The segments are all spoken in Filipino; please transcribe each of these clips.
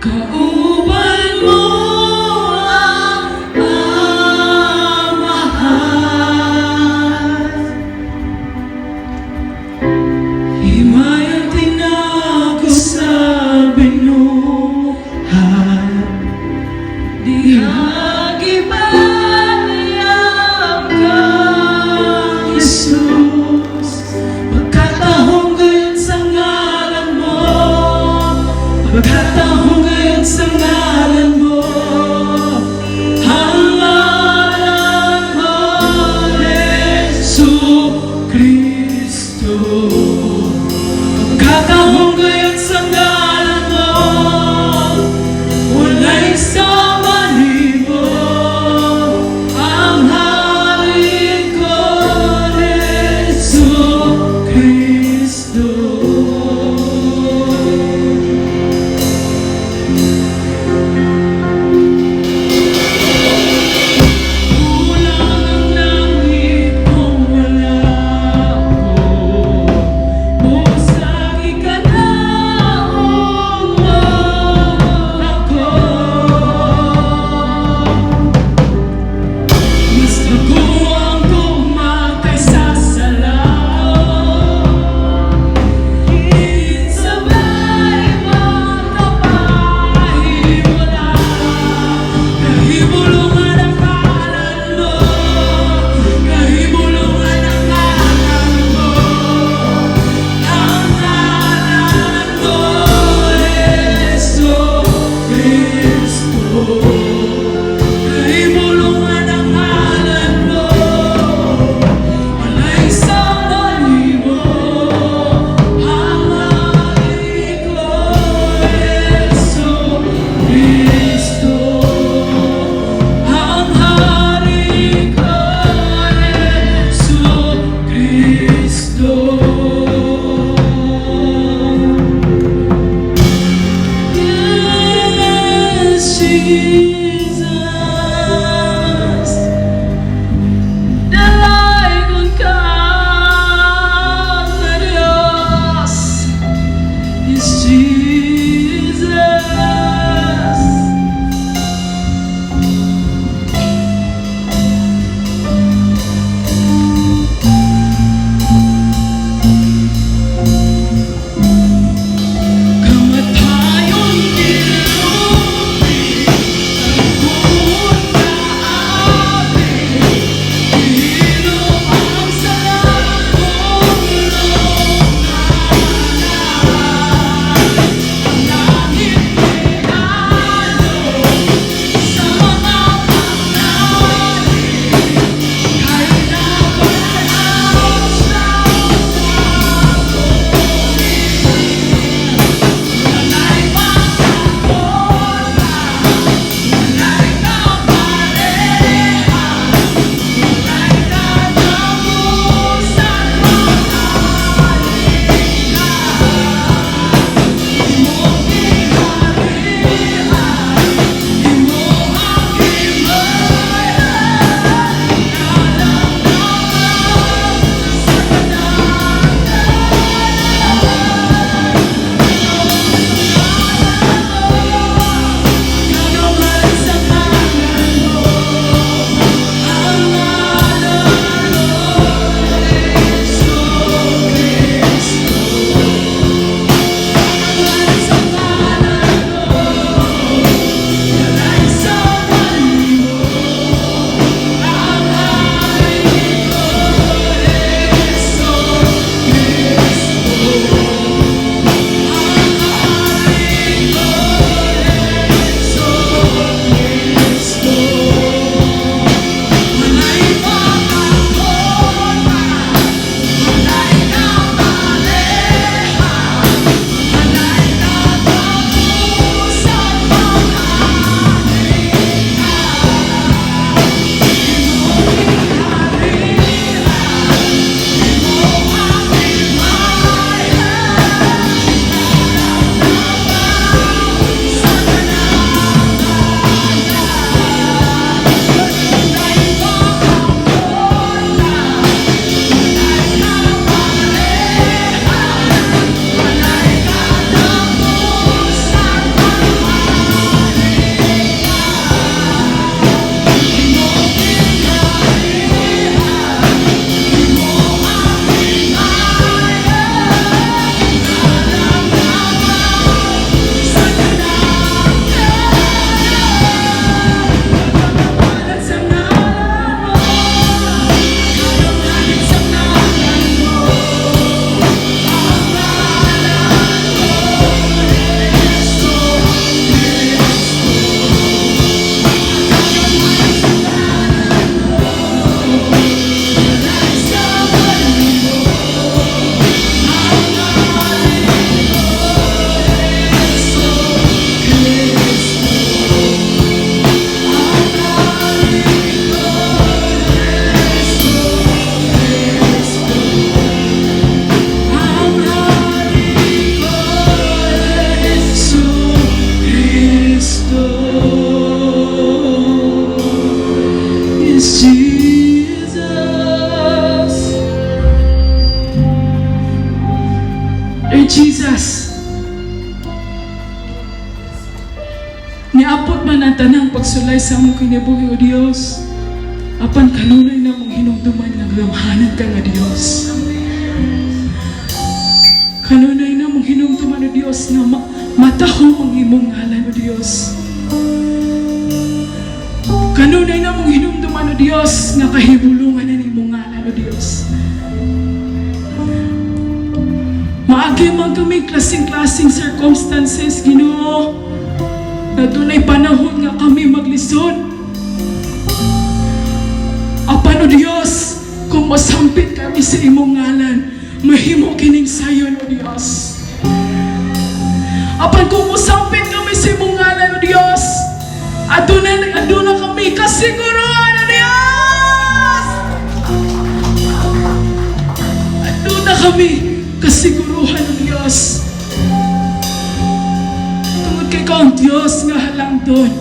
Kauban mo ang mahal. Himayang tinago sa binuhat. Di hagibanayang kang Jesus. Pagkatahong gayon sa ngalan mo, pagkatahong gayon sa ngalan mo, ang ngalan mo, Jesucristo. Pagkatahong gayon sa ngalan mo, wala'y isang malibo, ang hari ko, Jesucristo. Kulang ang langit kung wala ako, busagi ka na Lord Jesus, niapot man ang tanang pagsulay sa among kinabuhi, O Dios. Apan kanunay na mong hinumduman nga gamhanan ka nga Dios. Kanunay na mong hinumduman, O Dios, na matahom ang imong ngalan, O Dios. Kanunay na mong hinumduman, O Dios, nga kahibulungan ang imong ngalan, O Dios. Maagi man kami klaseng-klaseng circumstances, Ginoo, na dunay panahon nga kami maglisod. Apan, O Dios, kung masampit kami sa imong ngalan, mahimo kining sayon, O Dios. Apan kung masampit kami sa imong ngalan, O Dios, aduna kami kasiguruhan, O Dios. Aduna kami kasiguruhan, O Dios. Tungod kay ka ang Dios nga halangdon,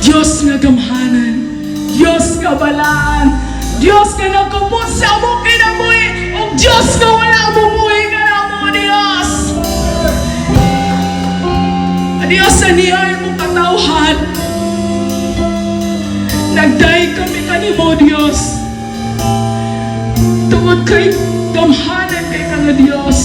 Dios nga gamhanan, Diyos nga balaan, Diyos nga nagkupot sa among kinabuhi, o Diyos nga wala mumuhi ka na mo, Diyos. Diyos, anihay mong katauhan, nagday kami kanimo, Diyos. Tungod kay gamhanan kay ka nga Diyos.